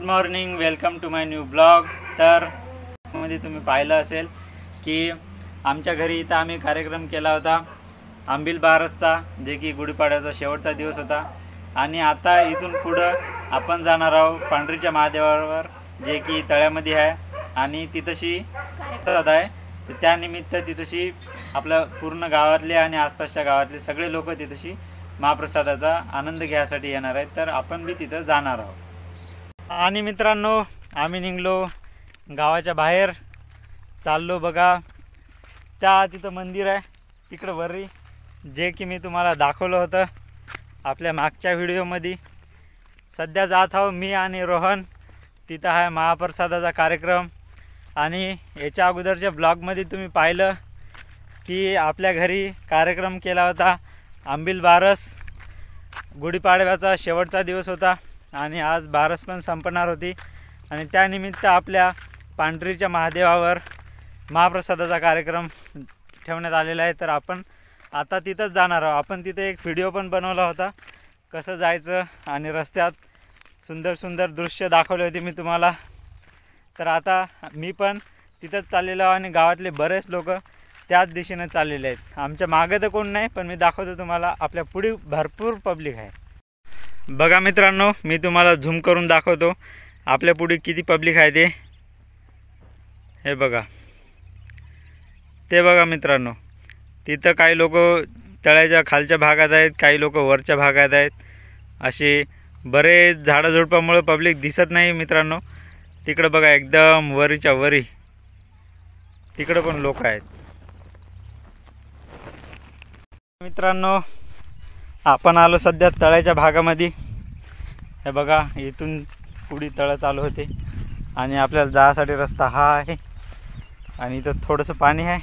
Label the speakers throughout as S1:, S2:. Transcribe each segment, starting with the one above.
S1: Morning, welcome to my new blog. तर मध्ये तुम्ही पाहिलं असेल की आमच्या घरी इथं आम्ही कार्यक्रम केला होता आंबील बारसचा, जे की गुढीपाडव्याचा शेवटचा दिवस होता। आणि आता इथून पुढं आपण जाणार आहोत पांढरीच्या महादेवावर, जे की तळ्यामध्ये आहे आणि तिथंशी आहे। तर त्यानिमित्त तिथंशी आपल्या पूर्ण गावातले आणि आसपासच्या गावातले सगळे लोक तिथंशी महाप्रसादाचा आनंद घ्यायसाठी येणार आहेत। तर आपण बी तिथं जाणार आहोत। आणि मित्रांनो, आम्ही निघलो गावाच्या बाहेर, चाललो बघा त्या तिथं मंदिर आहे तिकडं वरी, जे की मी तुम्हाला दाखवलं होतं आपल्या मागच्या व्हिडिओमध्ये। सध्या जात आहो मी आणि रोहन, तिथं आहे महाप्रसादाचा कार्यक्रम। आणि याच्या अगोदरच्या ब्लॉगमध्ये तुम्ही पाहिलं की आपल्या घरी कार्यक्रम केला होता आंबील बारस, गुढीपाडव्याचा शेवटचा दिवस होता आणि आज बारस पण संपणार होती आणि त्यानिमित्त आपल्या पांढरीच्या महादेवावर महाप्रसादाचा कार्यक्रम ठेवण्यात आलेला आहे। तर आपण आता तिथंच जाणार आहोत। आपण तिथे एक व्हिडिओ पण बनवला होता कसं जायचं आणि रस्त्यात सुंदर सुंदर दृश्य दाखवले होते मी तुम्हाला। तर आता मी पण तिथंच चाललेलो आहे आणि गावातले बरेच लोक त्याच दिशेने चाललेले आहेत। आमच्या मागे तर कोण नाही, पण मी दाखवतो तुम्हाला आपल्या पुढे भरपूर पब्लिक आहे। बघा मित्रांनो, मी तुम्हाला झूम करून दाखवतो आपल्या पुढे किती पब्लिक आहे ते। हे बघा, ते बघा मित्रांनो, तिथं काही लोक तळ्याच्या खालच्या भागात आहेत, काही लोक वरच्या भागात आहेत। असे बरेच झाडाझुडपामुळे पब्लिक दिसत नाही मित्रांनो। तिकडं बघा एकदम वरीच्या वरी तिकडं पण लोक आहेत। मित्रांनो, आपण आलो सध्या तळ्याच्या भागामध्ये। हे बघा, इथून पुढे तळं चालू होते आणि आपल्याला जायसाठी रस्ता हा आहे आणि इथं थोडंसं पाणी आहे।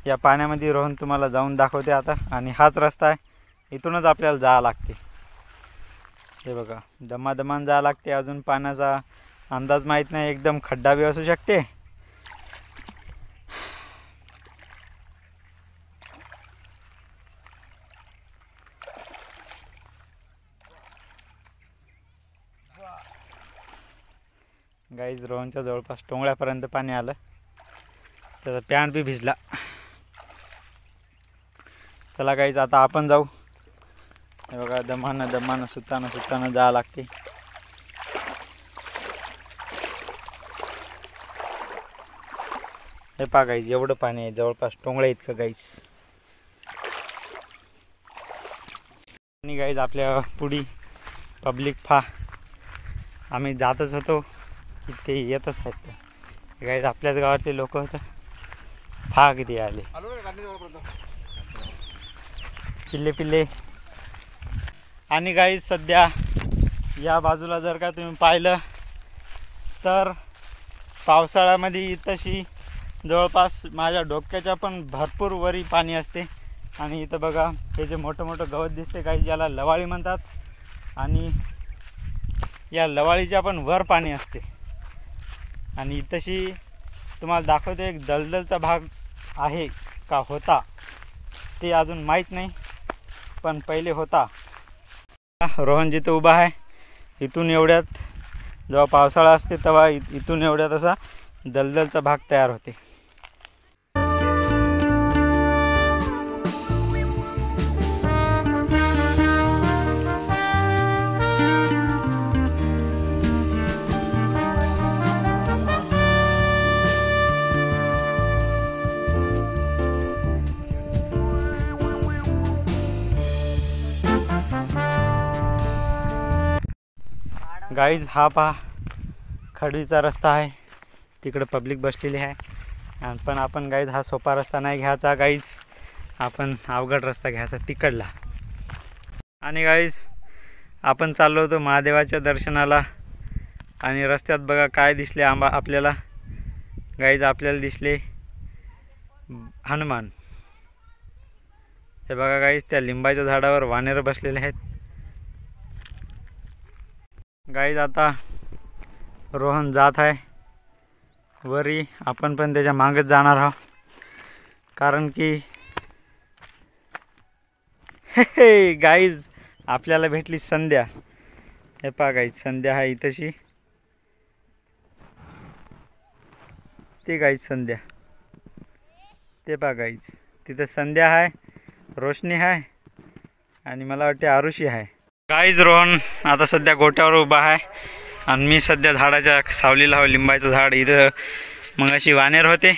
S1: या पाण्यामध्ये रोहन तुम्हाला जाऊन दाखवते आता। आणि हाच रस्ता आहे, इथूनच आपल्याला जावं लागते। हे बघा, दमादमान जावं लागते। अजून पाण्याचा अंदाज माहीत नाही, एकदम खड्डा बी असू शकते। गाईज, रोहनच्या जवळपास टोंगळ्यापर्यंत पाणी आलं, त्याचा पॅन्ट बी भिजला। चला गाईज, आता आपण जाऊ। हे बघा, दमानं सुताना जावं लागते। हे पहा गाईज, एवढं पाणी आहे, जवळपास टोंगळ्या इतकं गाईज। आणि गाईज, आपल्या पुढी पब्लिक पहा, आम्ही जातच होतो की ते येतच आहेत। गाईज, आपल्याच गावातले लोक होतं, पहा किती आले चिल्ले पिल्ले। आणि गाईज, सध्या या बाजूला जर का तुम्ही पाहिलं तर पावसाळ्यामध्ये तशी जवळपास माझ्या डोक्याच्या पण भरपूर वरी पाणी असते। आणि इथं बघा, हे जे मोठं मोठं गवत दिसते काही ज्याला लवाळी म्हणतात, आणि या लवाळीच्या पण वर पाणी असते। आणि तशी तुम्हाला दाखवतो एक दलदलचा भाग आहे का होता ते अजून माहीत नाही, पण पहिले होता। रोहन जिथं उभा आहे, इथून एवढ्यात जेव्हा पावसाळा असते तेव्हा इथून एवढ्यात असा दलदलचा भाग तयार होते। गाईज, हा पहा खडीचा रस्ता आहे, तिकडे पब्लिक बसलेली आहे। पण आपण गाईज हा सोपा रस्ता नाही घ्यायचा गाईज, आपण अवघड रस्ता घ्यायचा तिकडला। आणि गाईज, आपण चाललो होतो महादेवाच्या दर्शनाला आणि रस्त्यात बघा काय दिसले आपल्याला। गाईज, आपल्याला दिसले हनुमान। हे बघा गाईज, त्या लिंबाच्या झाडावर वानेर बसलेले आहेत। गाईज, आता रोहन जात आहे वरी, आपण पण त्याच्या मागच जाणार आहोत, कारण की गाईज आपल्याला भेटली संध्या। हे पहा गाईज, संध्या आहे इथंशी दिसते गाईज संध्या, ते पहा गाईज, तिथं संध्या आहे, रोशनी आहे आणि मला वाटते आरुषी आहे. गाईज रोहन आता सध्या गोट्यावर उभा आहे आणि मी सध्या झाडाच्या सावलीला आहे, लिंबाचं झाड. इथं मग अशी वानेर होते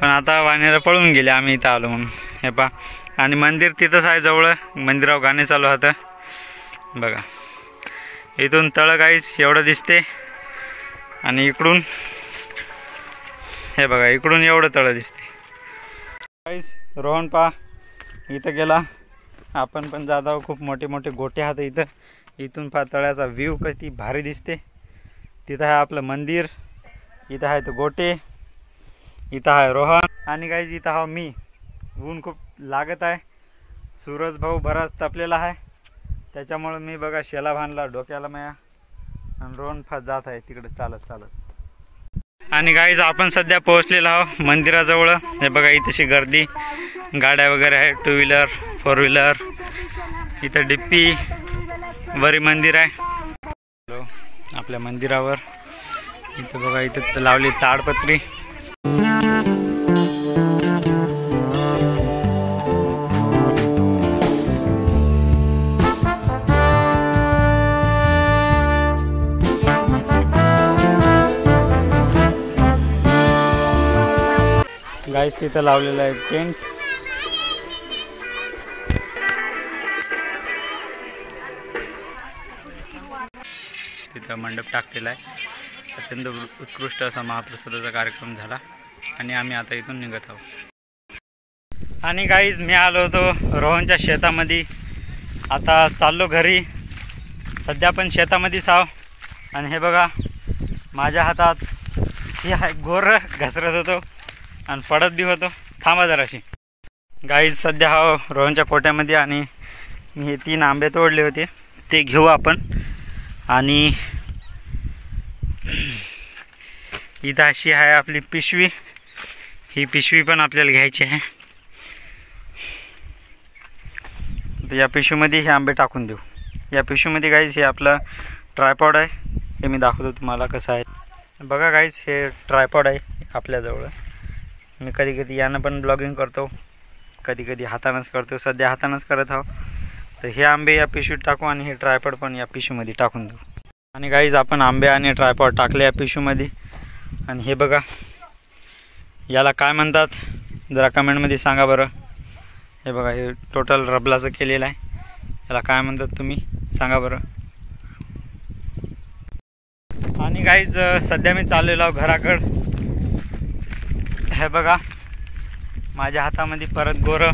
S1: पण आता वानेर पळून गेले, आम्ही इथं आलो म्हणून. हे पहा, आणि मंदिर तिथंच आहे जवळ, मंदिरावर गाणे चालू होतं बघा. इथून तळ गाईज एवढं दिसते आणि इकडून हे बघा, इकडून एवढं तळ दिसते गाईज. रोहन पहा इथं गेला, आपण पण जात आहोत. खूप मोठे मोठे गोटे आहेत इथं. इथून पहा तळ्याचा व्ह्यू किती भारी दिसते. तिथं आहे आपलं मंदिर, इथं आहे तो गोटे, इथं आहे रोहन आणि गाईज इथं हा मी. ऊन खूप लागत आहे, सूरज भाऊ बराच तपलेला आहे, त्याच्यामुळे मी बघा शेला बांधला डोक्याला माया आणि रोहन फार जात आहे तिकडे चालत चालत. आणि गाईज आपण सध्या पोहोचलेलो आहोत मंदिराजवळ. हे बघा इथेशी गर्दी, गाड्या वगैरे आहे, 2 व्हीलर 4 व्हीलर. इथं डिप्पी वरी मंदिर आहे आपल्या मंदिरावर. इथं बघा इथं लावली ताडपत्री. गाईस तिथं लावलेलं आहे टेंट. तिथं मंडप टाकलेला आहे. अत्यंत उत्कृष्ट असा महाप्रसादाचा कार्यक्रम झाला आणि आम्ही आता इथून निघत आहोत. आणि गाईज मी आलो होतो रोहनच्या शेतामध्ये, आता चाललो घरी. सध्या पण शेतामध्येच आहो आणि हे बघा माझ्या हातात ही आहे गोर घसरत होतो आणि पडत बी होतो. थांबा जराशी. गाईज सध्या हा रोहनच्या कोट्यामध्ये आणि मी हे 3 आंबे तोडले होते ते घेऊ आपण. आणि इथं अशी आहे आपली पिशवी, ही पिशवी पण आपल्याला घ्यायची आहे. तर या पिशवीमध्ये हे आंबे टाकून देऊ. या पिशवीमध्ये गाईज हे आपलं ट्रायपॉड आहे, हे मी दाखवतो तुम्हाला कसं आहे. बघा गाईज हे ट्रायपॉड आहे आपल्याजवळ. मी कधी कधी यानं पण ब्लॉगिंग करतो, कधी कधी हातानंच करतो. सध्या हातानंच करत आहो. तर हे आंबे या पिशवीत टाकू आणि हे ट्रायपॉड पण या पिशवीमध्ये टाकून देऊ. आणि गाईज आपण आंबे आणि ट्रायपॉड टाकले या पिशवीमध्ये. आणि हे बघा याला काय म्हणतात जरा कमेंटमध्ये सांगा बरं. हे बघा हे टोटल रबलाचं केलेलं आहे, याला काय म्हणतात तुम्ही सांगा बरं. आणि गाईज सध्या मी चाललेलो आहो घराकडं. हे बघा माझ्या हातामध्ये परत गोरं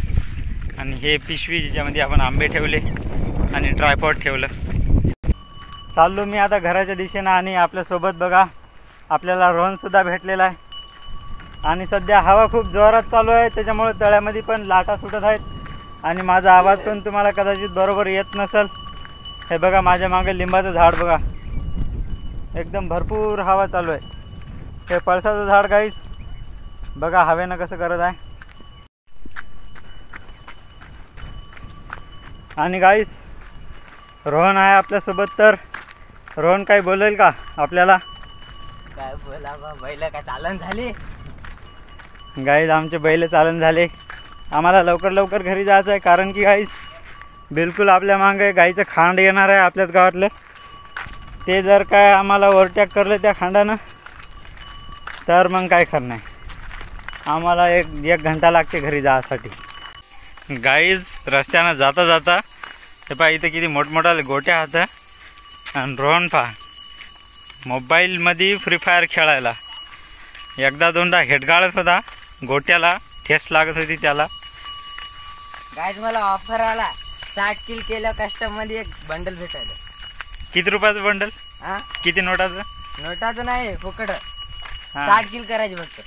S1: आणि हे पिशवी ज्याच्यामध्ये आपण आंबे ठेवले आणि ट्रायपॉड ठेवलं. चाललो मी आता घराच्या दिशेनं. आणि आपल्यासोबत बघा आपल्याला रोहनसुद्धा भेटलेला आहे. आणि सध्या हवा खूप जोरात चालू आहे, त्याच्यामुळे तळ्यामध्ये पण लाटा सुटत आहेत आणि माझा आवाज पण तुम्हाला कदाचित बरोबर येत नसेल. हे बघा माझ्या मागे लिंबाचं झाड बघा, एकदम भरपूर हवा चालू आहे. हे पळसाचं झाड गाईस बघा हवेनं कसं करत आहे. आणि गाईस रोहन आहे आपल्यासोबत. तर रोहन काही बोलेल का आपल्याला?
S2: काय बोला बा, बैल काय चालन झाले
S1: गाईस, आमचे बैल चालन झाले. आम्हाला लवकर लवकर घरी जायचं आहे, कारण की गाईस बिलकुल आपल्या मागे गाईचं खांड येणार आहे आपल्याच गावातलं. ते जर काय आम्हाला ओव्हरटॅक करलं त्या खांडानं तर मग काय खरं नाही. आम्हाला एक घंटा लागते घरी जायसाठी. गाईज रस्त्यानं जाता जाता हे पहा इथं किती मोठमोठाले गोट्या आहेत. आणि रोहन पहा मोबाईलमध्ये फ्री फायर खेळायला. एकदा दोनदा हेड गाळत होता, गोट्याला ठेस लागत होती त्याला.
S2: गाईज मला ऑफर आला, 60 किल केलं कस्टम मध्ये एक बंडल भेटायला.
S1: किती रुपयाचं बंडल?
S2: हा
S1: किती नोटाचं?
S2: नोटाचं नाही, फुकट. 60 किल करायचे फक्त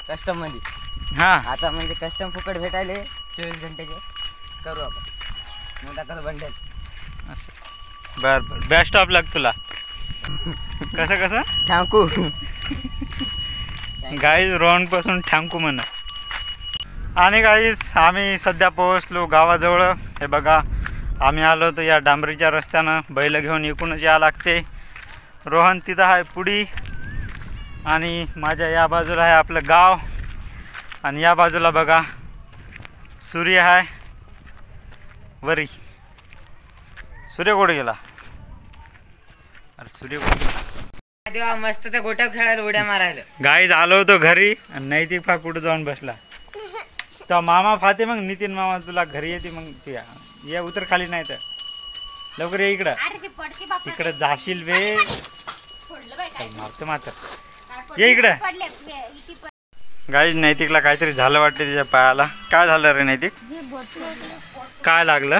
S2: कस्टम मध्ये.
S1: हा
S2: आता म्हणजे कस्टम फुकट भेटायले 24 घंटेचे करू आपण. नोटाचं बंडल.
S1: बर बर, बेस्ट ऑफ लक तुला. कसं कसं
S2: थँकू
S1: गाईज रोहन पासून थँकू म्हणा. आणि गाईज आम्ही सध्या पोहोचलो गावाजवळ. हे बघा आम्ही आलो होतो या डांबरीच्या रस्त्यानं. बैल घेऊन इकडूनच यावं लागते. रोहन तिथं आहे पुढी आणि माझ्या या बाजूला आहे आपलं गाव आणि या बाजूला बघा सूर्य आहे वरी. सूर्य कुठे गेला? अरे सूर्य कुठे गेला?
S2: तेव्हा मस्त त्या गोट्या खेळायला उड्या मारायला.
S1: गाईज आलो होतो घरी आणि नैतिक फा कुठं जाऊन बसला. तर मामा फाते मग नितीन मामा तुला घरी येते मग तू या उतर खाली नाही तर लवकर ये इकडं. तिकडं जाशील बे मारते मात्र ये इकडं. गाईज नैतिकला काहीतरी झालं वाटतं त्याच्या पायाला. काय झालं रे नैतिक? काय लागलं?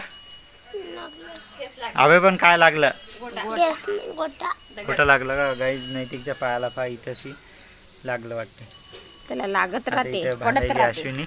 S1: अबे पण काय लागलं? कुठं लागलं का गाईज? नैतिकच्या पायाला पाय इथंशी लागलं वाटतं.
S3: त्याला लागत राहते
S1: भांडायची अश्विनी.